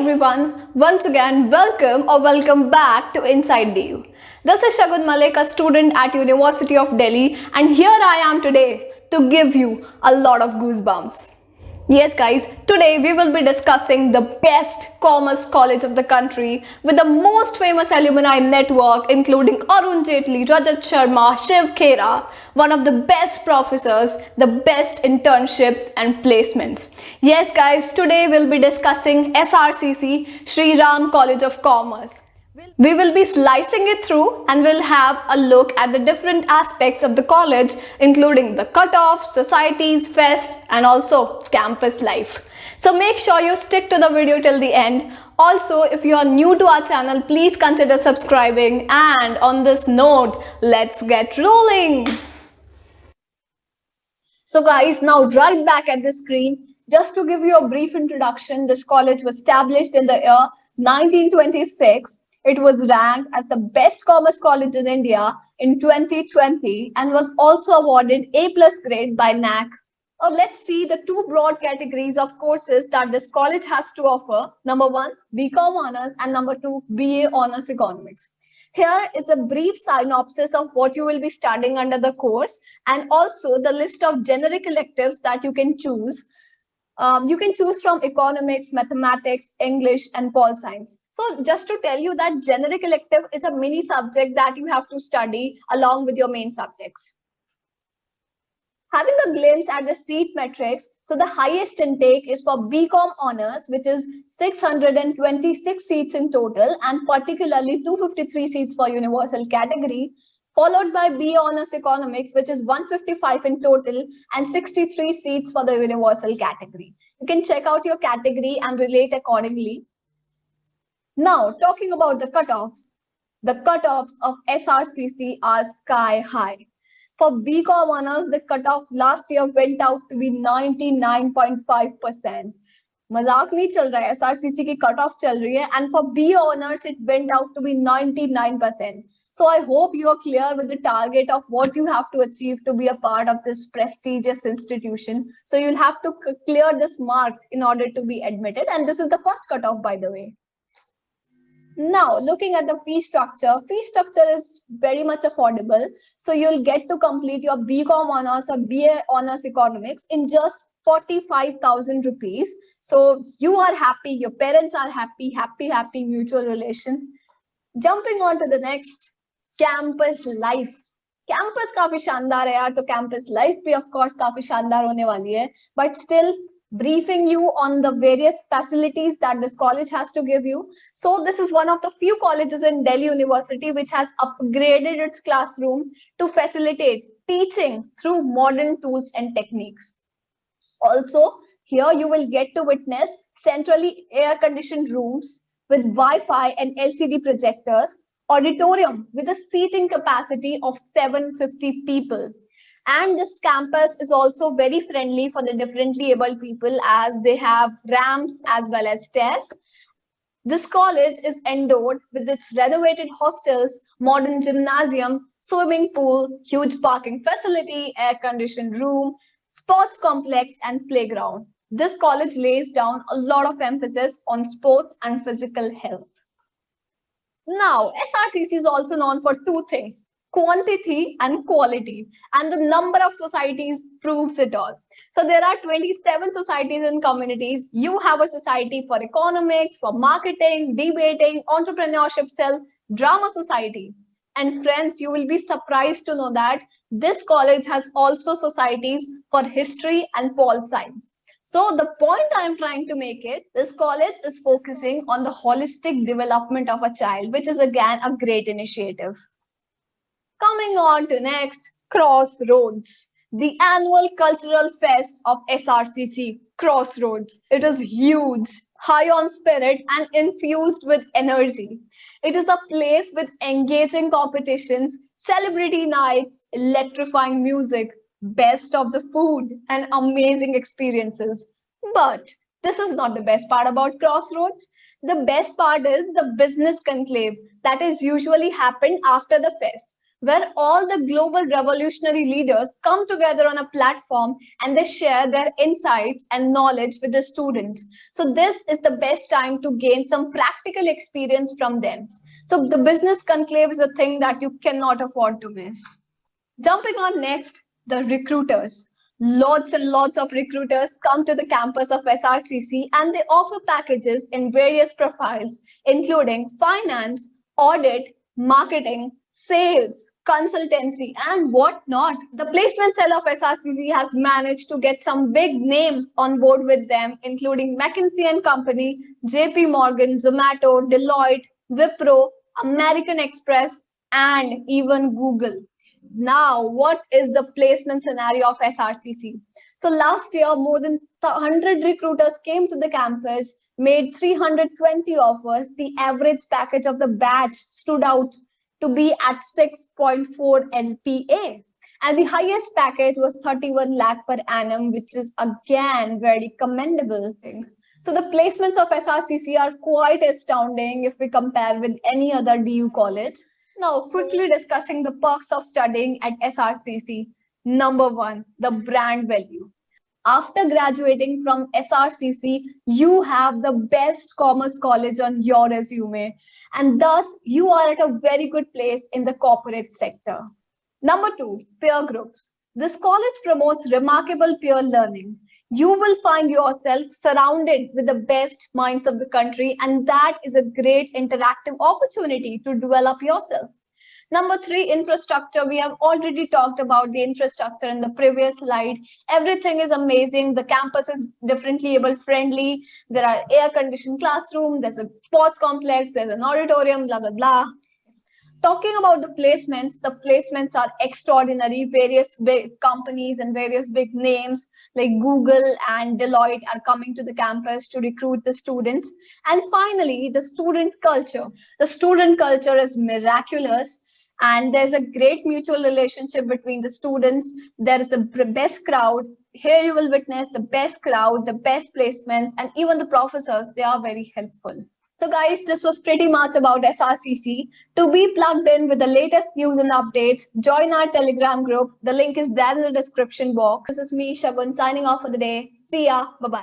everyone, once again welcome back to Inside DU. This is Shagun Malik, a student at University of Delhi, and here I am today to give you a lot of goosebumps. Yes guys, today we will be discussing the best commerce college of the country with the most famous alumni network including Arun Jaitley, Rajat Sharma, Shiv Khera, one of the best professors, the best internships and placements. Yes guys, today we'll be discussing SRCC, Sri Ram College of Commerce. We will be slicing it through and we'll have a look at the different aspects of the college, including the cutoff, societies, fest, and also campus life. So make sure you stick to the video till the end. Also, if you are new to our channel, please consider subscribing. And on this note, let's get rolling. So guys, now right back at the screen, just to give you a brief introduction, this college was established in the year 1926. It was ranked as the best commerce college in India in 2020 and was also awarded A+ grade by NAC. Let's see the two broad categories of courses that this college has to offer. Number one, BCom Honors, and number two, BA Honors Economics. Here is a brief synopsis of what you will be studying under the course and also the list of generic electives that you can choose. You can choose from economics, mathematics, English, and pol science. So just to tell you that generic elective is a mini subject that you have to study along with your main subjects. Having a glimpse at the seat metrics, so the highest intake is for BCom Honors, which is 626 seats in total, and particularly 253 seats for universal category, followed by BA Honors Economics, which is 155 in total and 63 seats for the universal category. You can check out your category and relate accordingly. Now, talking about the cutoffs of SRCC are sky high. For BCom Honors, the cutoff last year went out to be 99.5%. मजाक नहीं चल रहा है, SRCC की cutoff चल रही है, and for BA Honors it went out to be 99%. So I hope you are clear with the target of what you have to achieve to be a part of this prestigious institution. So you'll have to clear this mark in order to be admitted, and this is the first cutoff, by the way. Now, looking at the fee structure is very much affordable. So you'll get to complete your BCom Honors or BA Honors Economics in just 45,000 rupees. So you are happy, your parents are happy, happy mutual relation. Jumping on to the next, campus life. Campus काफी शानदार है यार, तो campus life भी of course काफी शानदार होने वाली है. But still, briefing you on the various facilities that this college has to give you. So this is one of the few colleges in Delhi University which has upgraded its classroom to facilitate teaching through modern tools and techniques. Also, here you will get to witness centrally air-conditioned rooms with Wi-Fi and LCD projectors, auditorium with a seating capacity of 750 people. And this campus is also very friendly for the differently abled people as they have ramps as well as stairs. This college is endowed with its renovated hostels, modern gymnasium, swimming pool, huge parking facility, air-conditioned room, sports complex, and playground. This college lays down a lot of emphasis on sports and physical health. Now, SRCC is also known for two things: quantity and quality, and the number of societies proves it all. So there are 27 societies and communities. You have a society for economics, for marketing, debating, entrepreneurship cell, drama society. And friends, you will be surprised to know that this college has also societies for history and pol science. So the point I am trying to make it, this college is focusing on the holistic development of a child, which is again a great initiative. Coming on to next, Crossroads, the annual cultural fest of SRCC, Crossroads. It is huge, high on spirit and infused with energy. It is a place with engaging competitions, celebrity nights, electrifying music, best of the food, and amazing experiences. But this is not the best part about Crossroads. The best part is the business conclave that is usually happened after the fest. where all the global revolutionary leaders come together on a platform and they share their insights and knowledge with the students. So this is the best time to gain some practical experience from them. So the business conclave is a thing that you cannot afford to miss. Jumping on next, the recruiters. Lots and lots of recruiters come to the campus of SRCC and they offer packages in various profiles, including finance, audit, marketing, sales, consultancy, and whatnot. The placement cell of SRCC has managed to get some big names on board with them, including McKinsey and Company, JP Morgan, Zomato, Deloitte, Wipro, American Express, and even Google. Now, what is the placement scenario of SRCC? So last year, more than 100 recruiters came to the campus, made 320 offers. The average package of the batch stood out to be at 6.4 LPA. And the highest package was 31 lakh per annum, which is again very commendable thing. So the placements of SRCC are quite astounding if we compare with any other DU college. Now, quickly discussing the perks of studying at SRCC. Number one, the brand value. After graduating from SRCC, you have the best commerce college on your resume, and thus you are at a very good place in the corporate sector. Number two, peer groups. This college promotes remarkable peer learning. You will find yourself surrounded with the best minds of the country, and that is a great interactive opportunity to develop yourself. Number three, infrastructure. We have already talked about the infrastructure in the previous slide. Everything is amazing. The campus is differently able friendly. There are air-conditioned classrooms. There's a sports complex. There's an auditorium, blah, blah, blah. Talking about the placements are extraordinary. Various big companies and various big names like Google and Deloitte are coming to the campus to recruit the students. And finally, the student culture. The student culture is miraculous. And there's a great mutual relationship between the students. There is a best crowd. Here you will witness the best crowd, the best placements, and even the professors, they are very helpful. So guys, this was pretty much about SRCC. To be plugged in with the latest news and updates, join our Telegram group. The link is there in the description box. This is me, Shagun, signing off for the day. See ya. Bye-bye.